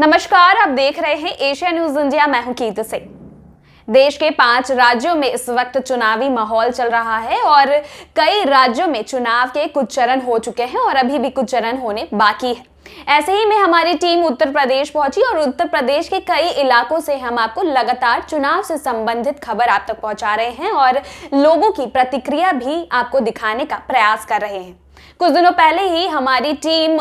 नमस्कार, आप देख रहे हैं एशिया न्यूज इंडिया। मैं हूं कीर्ति सिंह। देश के 5 राज्यों में इस वक्त चुनावी माहौल चल रहा है और कई राज्यों में चुनाव के कुछ चरण हो चुके हैं और अभी भी कुछ चरण होने बाकी है। ऐसे ही में हमारी टीम उत्तर प्रदेश पहुंची और उत्तर प्रदेश के कई इलाकों से हम आपको लगातार चुनाव से संबंधित खबर आप तक पहुंचा रहे हैं और लोगों की प्रतिक्रिया भी आपको दिखाने का प्रयास कर रहे हैं। कुछ दिनों पहले ही हमारी टीम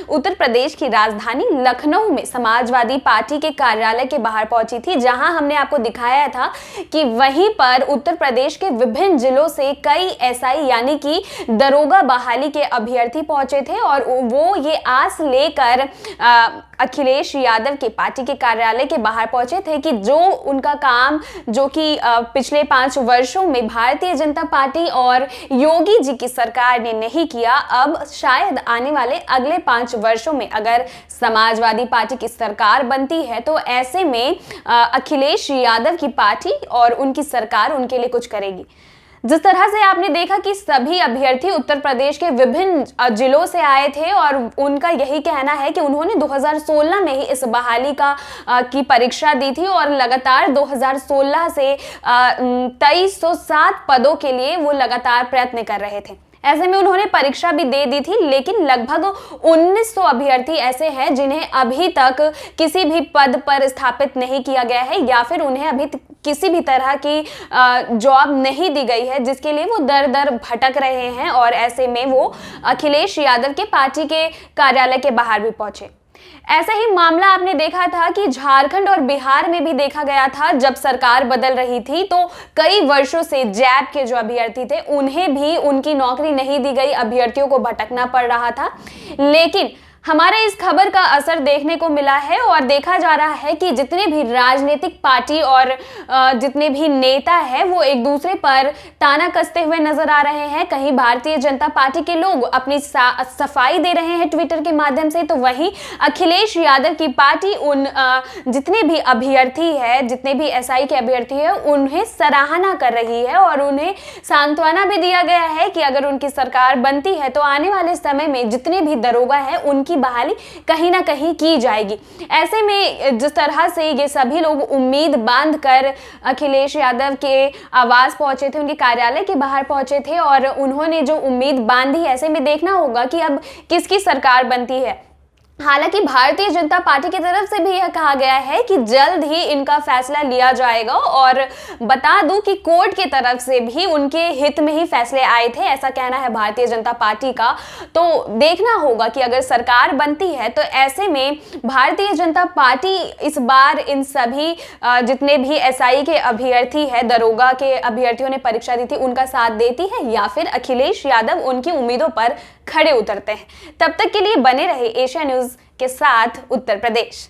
उत्तर प्रदेश की राजधानी लखनऊ में समाजवादी पार्टी के कार्यालय के बाहर पहुंची थी, जहां हमने आपको दिखाया था कि वहीं पर उत्तर प्रदेश के विभिन्न जिलों से कई एसआई यानी कि दरोगा बहाली के अभ्यर्थी पहुंचे थे और वो ये आस लेकर अखिलेश यादव के पार्टी के कार्यालय के बाहर पहुंचे थे कि जो उनका काम जो कि पिछले 5 वर्षों में भारतीय जनता पार्टी और योगी जी की सरकार ने नहीं किया, अब शायद आने वाले अगले 5 वर्षों में अगर समाजवादी पार्टी की सरकार बनती है तो ऐसे में अखिलेश यादव की पार्टी और उनकी सरकार उनके लिए कुछ करेगी। जिस तरह से आपने देखा कि सभी अभ्यर्थी उत्तर प्रदेश के विभिन्न जिलों से आए थे और उनका यही कहना है कि उन्होंने 2016 में ही इस बहाली की परीक्षा दी थी और लगातार 2016 से 2307 पदों के लिए वो लगातार प्रयत्न कर रहे थे। ऐसे में उन्होंने परीक्षा भी दे दी थी, लेकिन लगभग 1900 अभ्यर्थी ऐसे हैं जिन्हें अभी तक किसी भी पद पर स्थापित नहीं किया गया है या फिर उन्हें अभी किसी भी तरह की जॉब नहीं दी गई है, जिसके लिए वो दर दर भटक रहे हैं। और ऐसे में वो अखिलेश यादव के पार्टी के कार्यालय के बाहर भी पहुंचे। ऐसा ही मामला आपने देखा था कि झारखंड और बिहार में भी देखा गया था। जब सरकार बदल रही थी तो कई वर्षों से जैब के जो अभ्यर्थी थे उन्हें भी उनकी नौकरी नहीं दी गई, अभ्यर्थियों को भटकना पड़ रहा था। लेकिन हमारे इस खबर का असर देखने को मिला है और देखा जा रहा है कि जितने भी राजनीतिक पार्टी और जितने भी नेता हैं वो एक दूसरे पर ताना कसते हुए नजर आ रहे हैं। कहीं भारतीय जनता पार्टी के लोग अपनी सफाई दे रहे हैं ट्विटर के माध्यम से, तो वहीं अखिलेश यादव की पार्टी उन जितने भी अभ्यर्थी है, जितने भी एसआई के अभ्यर्थी है, उन्हें सराहना कर रही है और उन्हें सांत्वना भी दिया गया है कि अगर उनकी सरकार बनती है तो आने वाले समय में जितने भी दरोगा हैं उनकी की बहाली कहीं ना कहीं की जाएगी। ऐसे में जिस तरह से ये सभी लोग उम्मीद बांधकर अखिलेश यादव के आवास पहुंचे थे, उनके कार्यालय के बाहर पहुंचे थे और उन्होंने जो उम्मीद बांधी, ऐसे में देखना होगा कि अब किसकी सरकार बनती है। हालांकि भारतीय जनता पार्टी की तरफ से भी यह कहा गया है कि जल्द ही इनका फैसला लिया जाएगा और बता दूं कि कोर्ट की तरफ से भी उनके हित में ही फैसले आए थे, ऐसा कहना है भारतीय जनता पार्टी का। तो देखना होगा कि अगर सरकार बनती है तो ऐसे में भारतीय जनता पार्टी इस बार इन सभी जितने भी एसआई के अभ्यर्थी है, दरोगा के अभ्यर्थियों ने परीक्षा दी थी, उनका साथ देती है या फिर अखिलेश यादव उनकी उम्मीदों पर खड़े उतरते हैं। तब तक के लिए बने रहे एशिया न्यूज के साथ उत्तर प्रदेश।